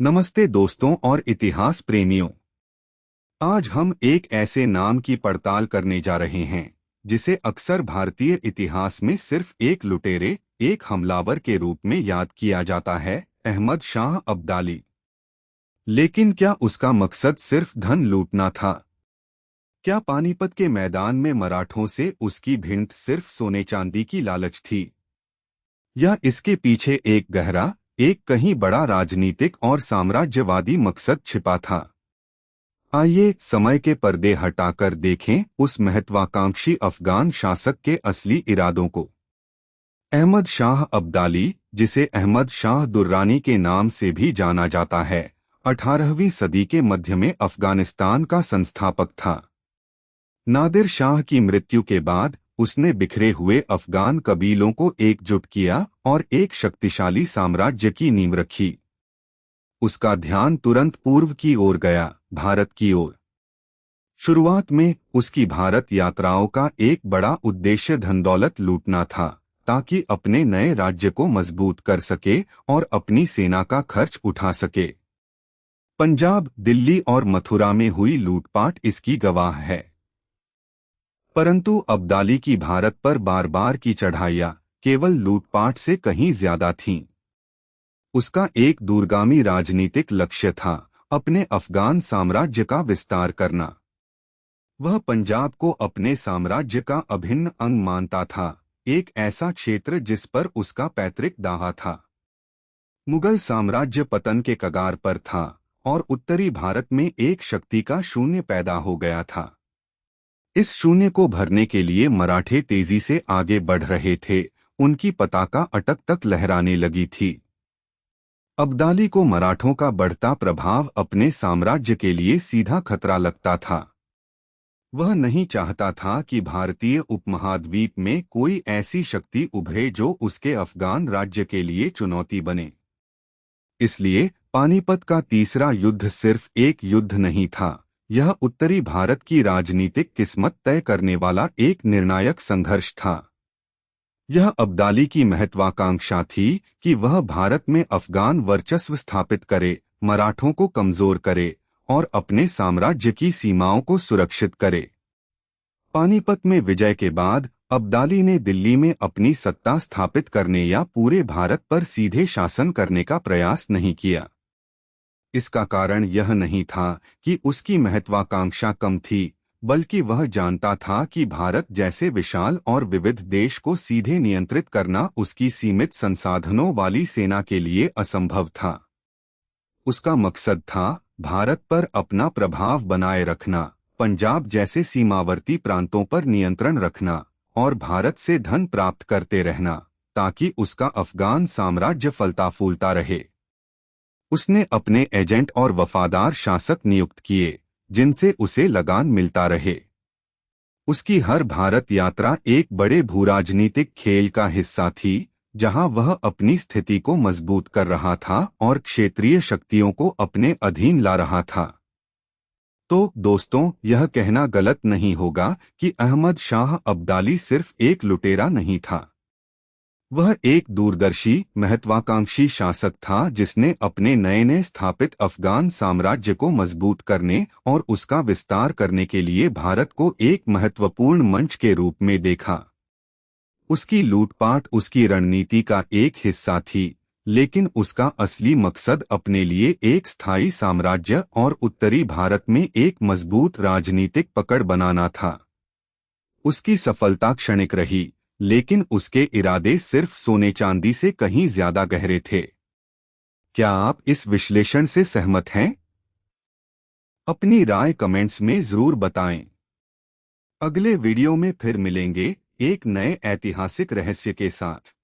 नमस्ते दोस्तों और इतिहास प्रेमियों। आज हम एक ऐसे नाम की पड़ताल करने जा रहे हैं जिसे अक्सर भारतीय इतिहास में सिर्फ एक लुटेरे, एक हमलावर के रूप में याद किया जाता है, अहमद शाह अब्दाली। लेकिन क्या उसका मकसद सिर्फ धन लूटना था? क्या पानीपत के मैदान में मराठों से उसकी भिड़ंत सिर्फ सोने चांदी की लालच थी, या इसके पीछे एक गहरा, एक कहीं बड़ा राजनीतिक और साम्राज्यवादी मकसद छिपा था? आइए समय के पर्दे हटाकर देखें उस महत्वाकांक्षी अफगान शासक के असली इरादों को। अहमद शाह अब्दाली, जिसे अहमद शाह दुर्रानी के नाम से भी जाना जाता है, 18वीं सदी के मध्य में अफगानिस्तान का संस्थापक था। नादिर शाह की मृत्यु के बाद उसने बिखरे हुए अफगान कबीलों को एकजुट किया और एक शक्तिशाली साम्राज्य की नींव रखी। उसका ध्यान तुरंत पूर्व की ओर गया, भारत की ओर। शुरुआत में उसकी भारत यात्राओं का एक बड़ा उद्देश्य धन दौलत लूटना था, ताकि अपने नए राज्य को मजबूत कर सके और अपनी सेना का खर्च उठा सके। पंजाब, दिल्ली और मथुरा में हुई लूटपाट इसकी गवाह है। परंतु अब्दाली की भारत पर बार बार की चढ़ाइयां केवल लूटपाट से कहीं ज्यादा थीं। उसका एक दूरगामी राजनीतिक लक्ष्य था, अपने अफगान साम्राज्य का विस्तार करना। वह पंजाब को अपने साम्राज्य का अभिन्न अंग मानता था, एक ऐसा क्षेत्र जिस पर उसका पैतृक दावा था। मुगल साम्राज्य पतन के कगार पर था और उत्तरी भारत में एक शक्ति का शून्य पैदा हो गया था। इस शून्य को भरने के लिए मराठे तेजी से आगे बढ़ रहे थे, उनकी पताका अटक तक लहराने लगी थी। अब्दाली को मराठों का बढ़ता प्रभाव अपने साम्राज्य के लिए सीधा खतरा लगता था। वह नहीं चाहता था कि भारतीय उपमहाद्वीप में कोई ऐसी शक्ति उभरे जो उसके अफगान राज्य के लिए चुनौती बने। इसलिए पानीपत का तीसरा युद्ध सिर्फ एक युद्ध नहीं था, यह उत्तरी भारत की राजनीतिक किस्मत तय करने वाला एक निर्णायक संघर्ष था। यह अब्दाली की महत्वाकांक्षा थी कि वह भारत में अफगान वर्चस्व स्थापित करे, मराठों को कमजोर करे और अपने साम्राज्य की सीमाओं को सुरक्षित करे। पानीपत में विजय के बाद अब्दाली ने दिल्ली में अपनी सत्ता स्थापित करने या पूरे भारत पर सीधे शासन करने का प्रयास नहीं किया। इसका कारण यह नहीं था कि उसकी महत्वाकांक्षा कम थी, बल्कि वह जानता था कि भारत जैसे विशाल और विविध देश को सीधे नियंत्रित करना उसकी सीमित संसाधनों वाली सेना के लिए असंभव था। उसका मकसद था भारत पर अपना प्रभाव बनाए रखना, पंजाब जैसे सीमावर्ती प्रांतों पर नियंत्रण रखना और भारत से धन प्राप्त करते रहना, ताकि उसका अफगान साम्राज्य फलता फूलता रहे। उसने अपने एजेंट और वफादार शासक नियुक्त किए, जिनसे उसे लगान मिलता रहे। उसकी हर भारत यात्रा एक बड़े भूराजनीतिक खेल का हिस्सा थी, जहां वह अपनी स्थिति को मजबूत कर रहा था और क्षेत्रीय शक्तियों को अपने अधीन ला रहा था। तो दोस्तों, यह कहना गलत नहीं होगा कि अहमद शाह अब्दाली सिर्फ एक लुटेरा नहीं था। वह एक दूरदर्शी, महत्वाकांक्षी शासक था जिसने अपने नए स्थापित अफगान साम्राज्य को मजबूत करने और उसका विस्तार करने के लिए भारत को एक महत्वपूर्ण मंच के रूप में देखा। उसकी लूटपाट उसकी रणनीति का एक हिस्सा थी, लेकिन उसका असली मकसद अपने लिए एक स्थायी साम्राज्य और उत्तरी भारत में एक मजबूत राजनीतिक पकड़ बनाना था। उसकी सफलता क्षणिक रही, लेकिन उसके इरादे सिर्फ सोने चांदी से कहीं ज्यादा गहरे थे। क्या आप इस विश्लेषण से सहमत हैं? अपनी राय कमेंट्स में जरूर बताएं। अगले वीडियो में फिर मिलेंगे एक नए ऐतिहासिक रहस्य के साथ।